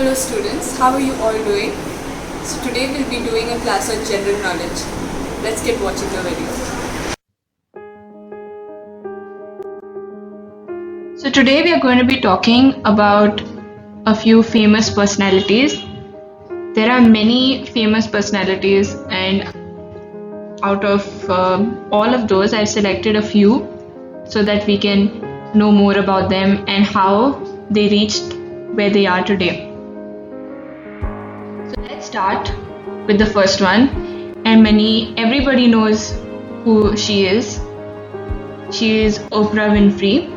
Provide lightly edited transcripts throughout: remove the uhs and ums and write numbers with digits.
Hello students, how are you all doing? So today we'll be doing a class on general knowledge. Let's get watching the video. So today we are going to be talking about a few famous personalities. There are many famous personalities, and out of all of those I've selected a few so that we can know more about them and how they reached where they are today. So let's start with the first one, and everybody knows who she is. She is Oprah Winfrey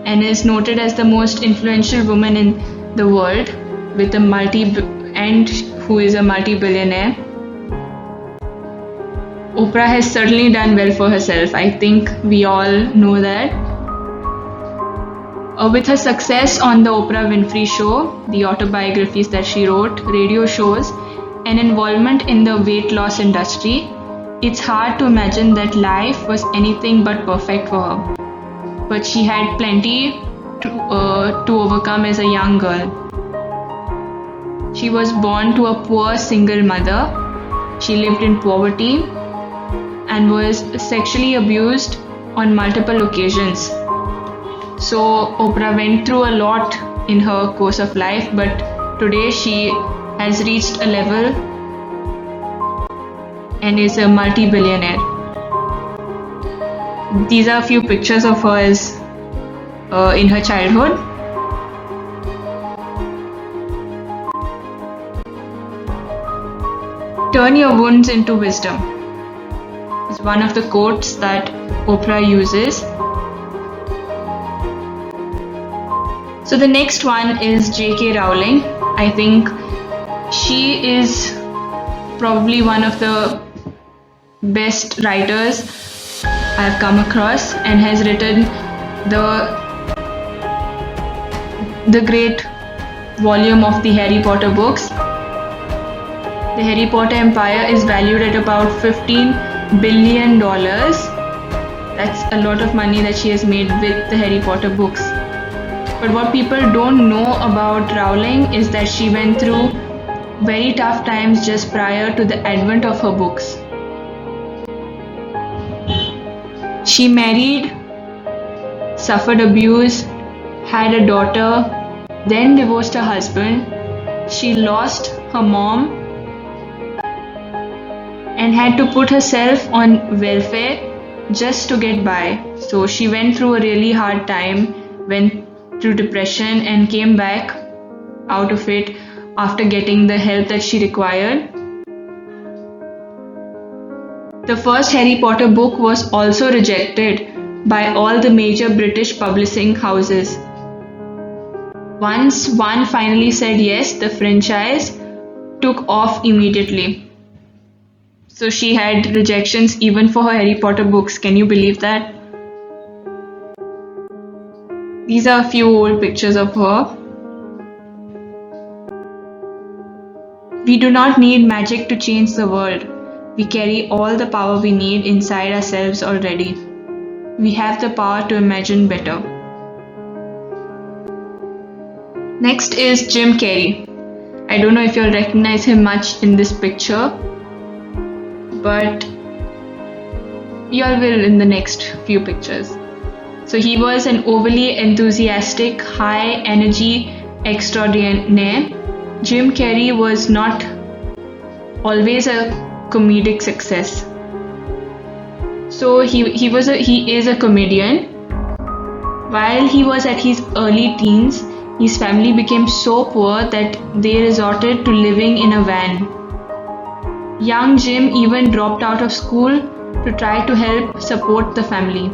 and is noted as the most influential woman in the world with who is a multi-billionaire. Oprah has certainly done well for herself. I think we all know that. With her success on the Oprah Winfrey Show, the autobiographies that she wrote, radio shows, and involvement in the weight loss industry, it's hard to imagine that life was anything but perfect for her. But she had plenty to overcome as a young girl. She was born to a poor single mother. She lived in poverty and was sexually abused on multiple occasions. So Oprah went through a lot in her course of life, but today she has reached a level and is a multi-billionaire. These are a few pictures of her in her childhood. Turn your wounds into wisdom is one of the quotes that Oprah uses. So the next one is J.K. Rowling. I think she is probably one of the best writers I've come across and has written the great volume of the Harry Potter books. The Harry Potter empire is valued at about $15 billion. That's a lot of money that she has made with the Harry Potter books. But what people don't know about Rowling is that she went through very tough times just prior to the advent of her books. She married, suffered abuse, had a daughter, then divorced her husband. She lost her mom and had to put herself on welfare just to get by. So she went through a really hard time, went through depression, and came back out of it after getting the help that she required. The first Harry Potter book was also rejected by all the major British publishing houses. Once one finally said yes, the franchise took off immediately. So she had rejections even for her Harry Potter books. Can you believe that? These are a few old pictures of her. We do not need magic to change the world. We carry all the power we need inside ourselves already. We have the power to imagine better. Next is Jim Carrey. I don't know if you'll recognize him much in this picture, but you all will in the next few pictures. So he was an overly enthusiastic, high-energy extraordinaire. Jim Carrey was not always a comedic success. So he is a comedian. While he was at his early teens, his family became so poor that they resorted to living in a van. Young Jim even dropped out of school to try to help support the family.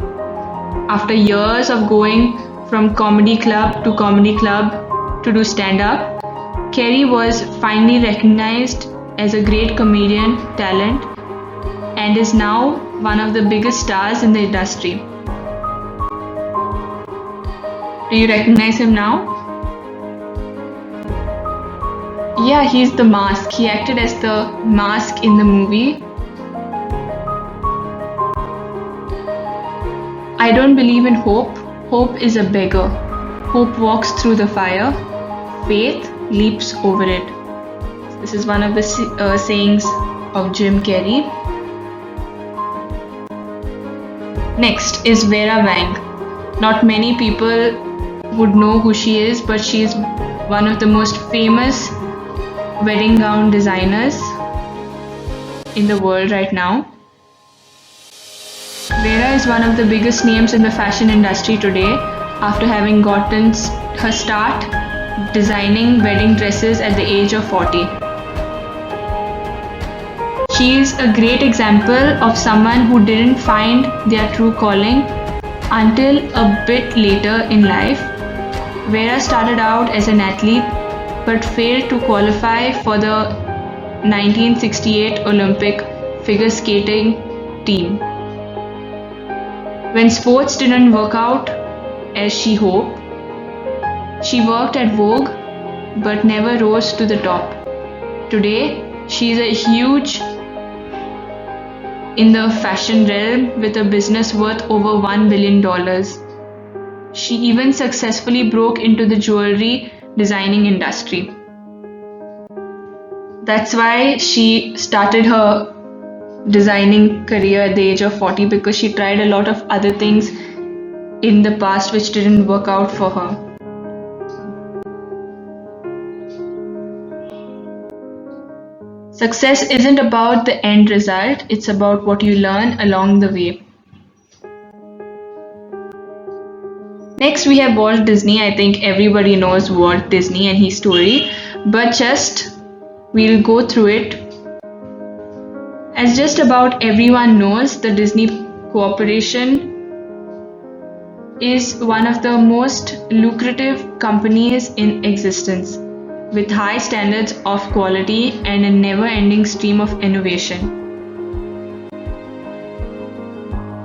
After years of going from comedy club to comedy club to do stand-up, Carrey was finally recognized as a great comedian talent and is now one of the biggest stars in the industry. Do you recognize him now? Yeah, he's the Mask. He acted as the Mask in the movie. I don't believe in hope. Hope is a beggar. Hope walks through the fire. Faith leaps over it. This is one of the sayings of Jim Carrey. Next is Vera Wang. Not many people would know who she is, but she is one of the most famous wedding gown designers in the world right now. Vera is one of the biggest names in the fashion industry today after having gotten her start designing wedding dresses at the age of 40. She is a great example of someone who didn't find their true calling until a bit later in life. Vera started out as an athlete but failed to qualify for the 1968 Olympic figure skating team. When sports didn't work out as she hoped, she worked at Vogue but never rose to the top. Today, she is a huge in the fashion realm with a business worth over $1 billion. She even successfully broke into the jewelry designing industry. That's why she started her designing career at the age of 40, because she tried a lot of other things in the past which didn't work out for her. Success isn't about the end result, it's about what you learn along the way. Next we have Walt Disney. I think everybody knows Walt Disney and his story, but we'll go through it. As just about everyone knows, the Disney Corporation is one of the most lucrative companies in existence, with high standards of quality and a never-ending stream of innovation.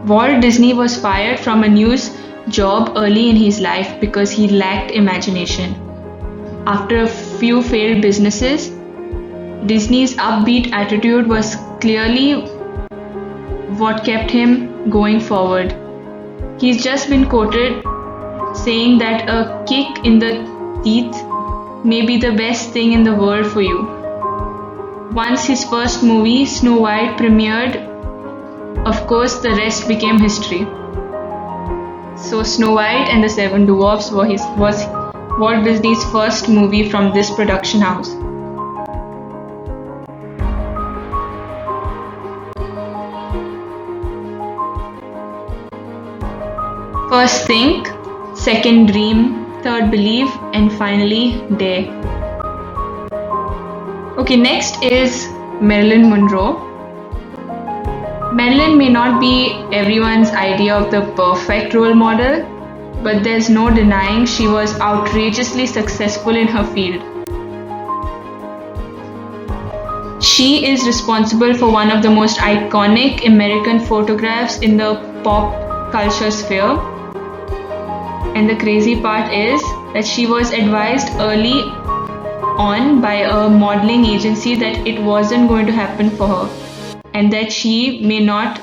Walt Disney was fired from a news job early in his life because he lacked imagination. After a few failed businesses, Disney's upbeat attitude was clearly what kept him going forward. He's just been quoted saying that a kick in the teeth may be the best thing in the world for you. Once his first movie, Snow White, premiered, of course the rest became history. So Snow White and the Seven Dwarfs was Walt Disney's first movie from this production house. First think, second dream, third believe, and finally dare. Okay, next is Marilyn Monroe. Marilyn may not be everyone's idea of the perfect role model, but there's no denying she was outrageously successful in her field. She is responsible for one of the most iconic American photographs in the pop culture sphere. And the crazy part is that she was advised early on by a modeling agency that it wasn't going to happen for her, and that she may not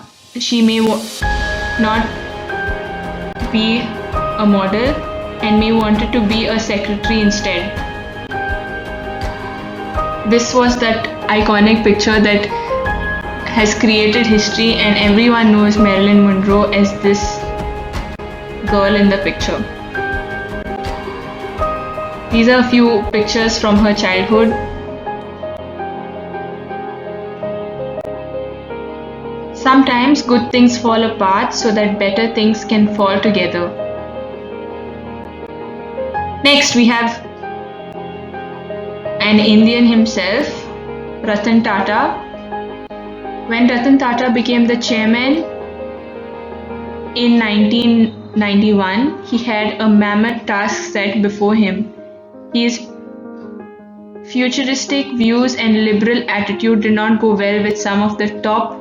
be a model and may wanted to be a secretary instead. This was that iconic picture that has created history, and everyone knows Marilyn Monroe as this girl in the picture. These are a few pictures from her childhood. Sometimes good things fall apart so that better things can fall together. Next we have an Indian himself, Ratan Tata. When Ratan Tata became the chairman in 1991, he had a mammoth task set before him. His futuristic views and liberal attitude did not go well with some of the top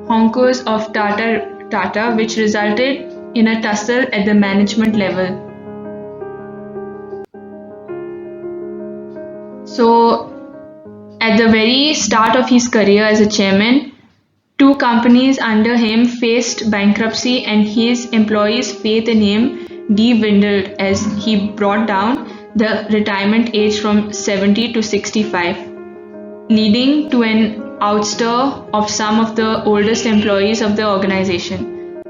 honkers of Tata, which resulted in a tussle at the management level. So, at the very start of his career as a chairman, two companies under him faced bankruptcy, and his employees' faith in him dwindled as he brought down the retirement age from 70 to 65, leading to an ouster of some of the oldest employees of the organization.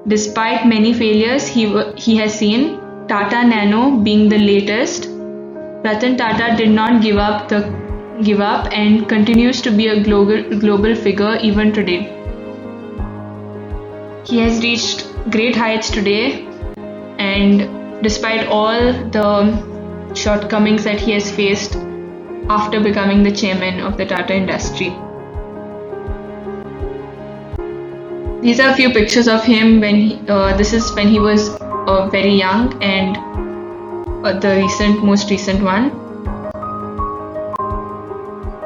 Despite many failures he has seen, Tata Nano being the latest, Ratan Tata did not give up and continues to be a global figure even today. He has reached great heights today, and despite all the shortcomings that he has faced after becoming the chairman of the Tata industry. These are a few pictures of him this is when he was very young, and the most recent one.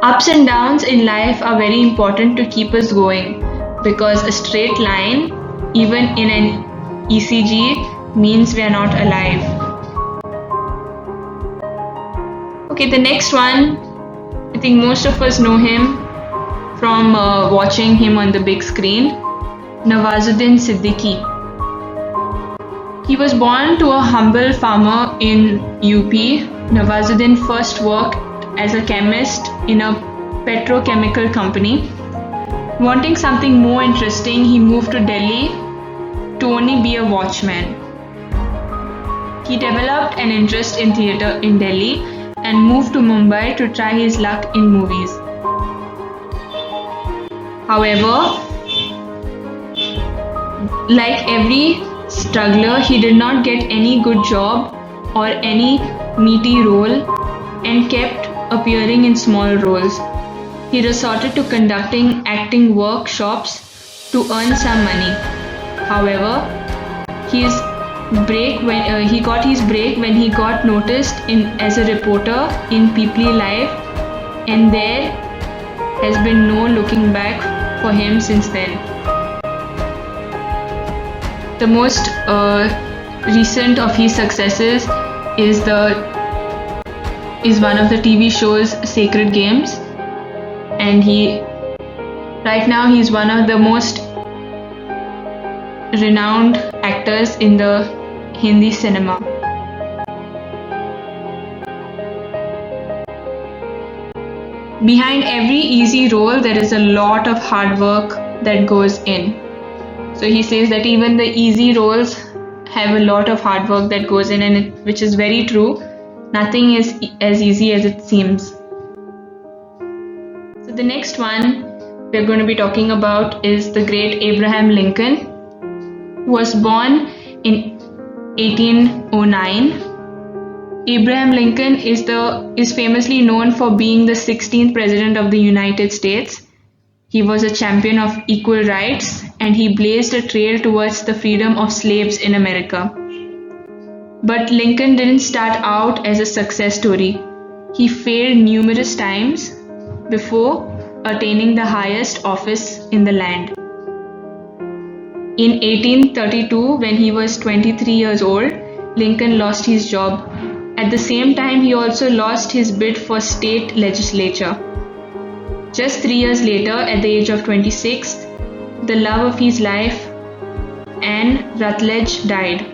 Ups and downs in life are very important to keep us going, because a straight line, even in an ECG, means we are not alive. Okay, the next one, I think most of us know him from watching him on the big screen, Nawazuddin Siddiqui. He was born to a humble farmer in UP. Nawazuddin first worked as a chemist in a petrochemical company. Wanting something more interesting, he moved to Delhi to only be a watchman. He developed an interest in theatre in Delhi and moved to Mumbai to try his luck in movies. However, like every struggler, he did not get any good job or any meaty role and kept appearing in small roles. He resorted to conducting acting workshops to earn some money. However, he got his break when he got noticed as a reporter in People's Life, and there has been no looking back for him since then. The most recent of his successes is one of the TV shows Sacred Games, and right now he's one of the most renowned actors in the Hindi cinema. Behind every easy role, there is a lot of hard work that goes in. So he says that even the easy roles have a lot of hard work that goes in, which is very true. Nothing is as easy as it seems. So the next one we're going to be talking about is the great Abraham Lincoln, who was born in 1809. Abraham Lincoln is famously known for being the 16th President of the United States. He was a champion of equal rights, and he blazed a trail towards the freedom of slaves in America. But Lincoln didn't start out as a success story. He failed numerous times before attaining the highest office in the land. In 1832, when he was 23 years old, Lincoln lost his job. At the same time, he also lost his bid for state legislature. Just 3 years later, at the age of 26, the love of his life, Anne Rutledge, died.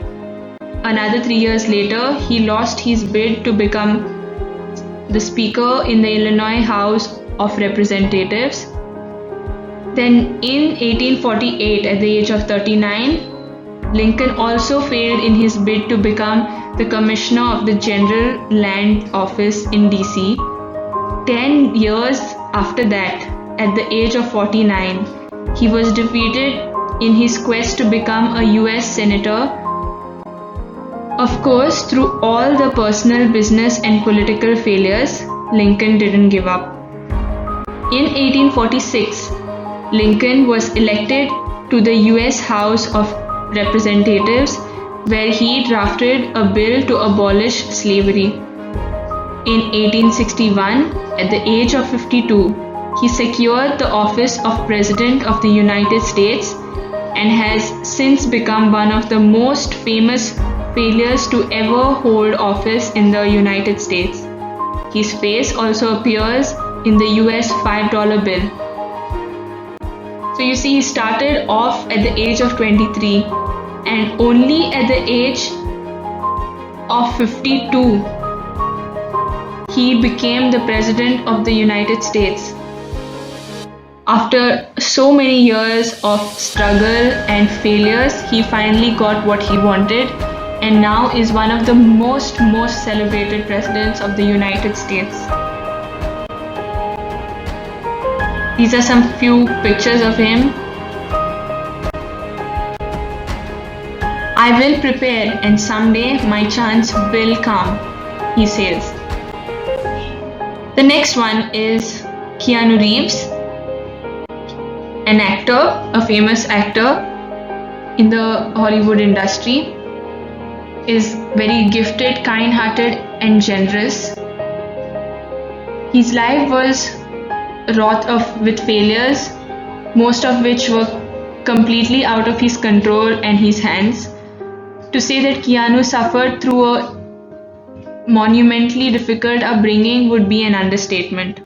Another 3 years later, he lost his bid to become the Speaker in the Illinois House of Representatives. Then in 1848, at the age of 39, Lincoln also failed in his bid to become the Commissioner of the General Land Office in DC. 10 years after that, at the age of 49, he was defeated in his quest to become a US Senator. Of course, through all the personal, business and political failures, Lincoln didn't give up. In 1846, Lincoln was elected to the US House of Representatives, where he drafted a bill to abolish slavery. In 1861, at the age of 52, he secured the office of President of the United States and has since become one of the most famous failures to ever hold office in the United States. His face also appears in the US $5 bill. So you see, he started off at the age of 23, and only at the age of 52 he became the President of the United States. After so many years of struggle and failures, he finally got what he wanted and now is one of the most celebrated presidents of the United States. These are some few pictures of him. I will prepare and someday my chance will come, he says. The next one is Keanu Reeves, an actor, a famous actor in the Hollywood industry, is very gifted, kind-hearted and generous. His life was wrought with failures, most of which were completely out of his control and his hands. To say that Keanu suffered through a monumentally difficult upbringing would be an understatement.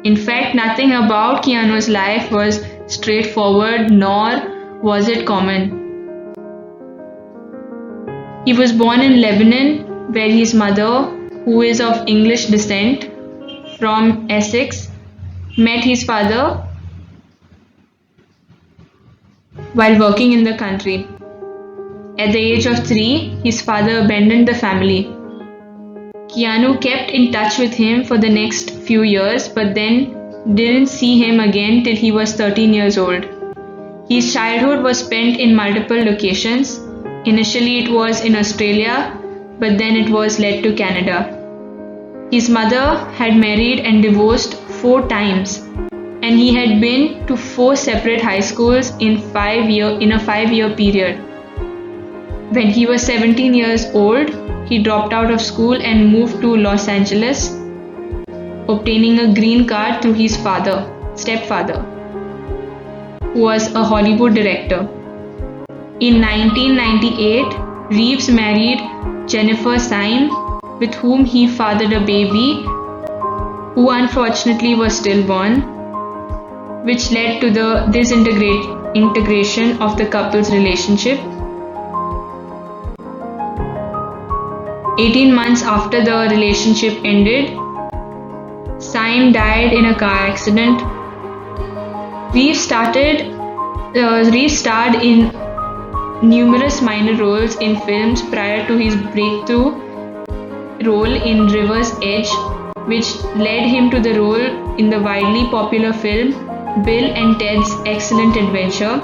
In fact, nothing about Keanu's life was straightforward, nor was it common. He was born in Lebanon, where his mother, who is of English descent from Essex, met his father while working in the country. At the age of 3, his father abandoned the family. Keanu kept in touch with him for the next few years, but then didn't see him again till he was 13 years old. His childhood was spent in multiple locations. Initially it was in Australia, but then it was led to Canada. His mother had married and divorced 4 times, and he had been to 4 separate high schools in a 5-year period. When he was 17 years old, he dropped out of school and moved to Los Angeles, obtaining a green card through his stepfather, who was a Hollywood director. In 1998, Reeves married Jennifer Syme, with whom he fathered a baby, who unfortunately was stillborn, which led to the disintegration of the couple's relationship. 18 months after the relationship ended, Syme died in a car accident. Reeves starred in numerous minor roles in films prior to his breakthrough role in River's Edge, which led him to the role in the widely popular film Bill and Ted's Excellent Adventure.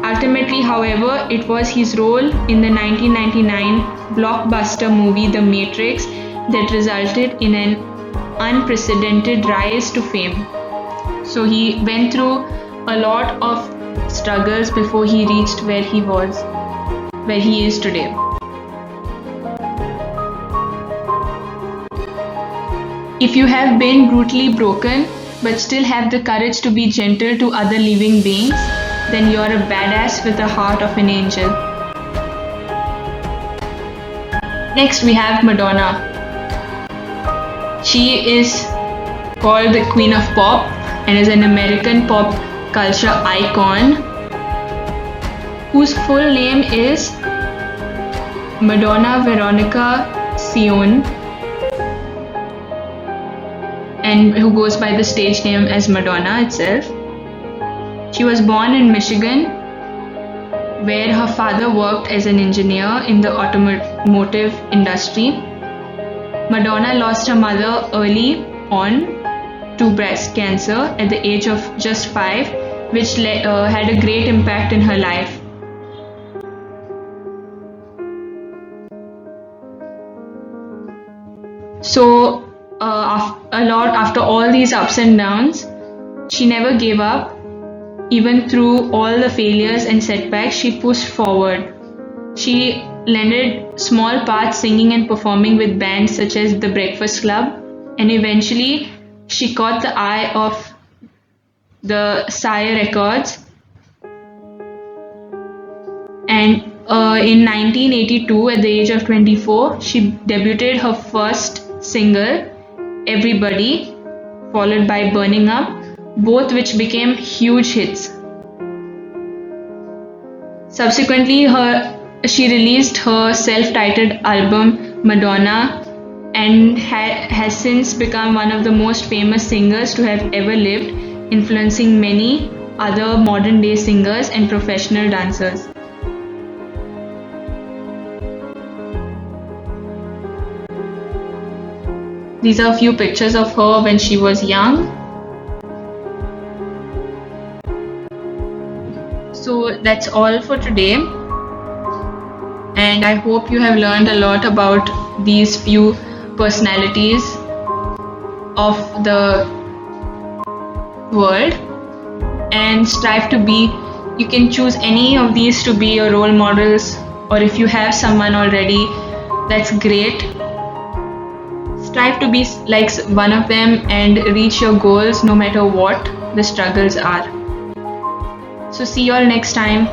Ultimately, however, it was his role in the 1999 blockbuster movie The Matrix that resulted in an unprecedented rise to fame. So he went through a lot of struggles before he reached where he is today. If you have been brutally broken but still have the courage to be gentle to other living beings, then you're a badass with the heart of an angel. Next we have Madonna. She is called the Queen of Pop and is an American pop culture icon whose full name is Madonna Veronica Sion, and who goes by the stage name as Madonna itself. She was born in Michigan, where her father worked as an engineer in the automotive industry. Madonna lost her mother early on to breast cancer at the age of just 5, which had a great impact in her life. So after all these ups and downs, she never gave up. Even through all the failures and setbacks, she pushed forward. She landed small parts singing and performing with bands such as The Breakfast Club, and eventually she caught the eye of the Sire Records. And in 1982, at the age of 24, she debuted her first single, Everybody, followed by Burning Up, both which became huge hits. Subsequently, she released her self-titled album Madonna and has since become one of the most famous singers to have ever lived, influencing many other modern day singers and professional dancers. These are a few pictures of her when she was young. So that's all for today, and I hope you have learned a lot about these few personalities of the world, and strive to be, you can choose any of these to be your role models, or if you have someone already, that's great. Strive to be like one of them and reach your goals no matter what the struggles are. So see you all next time.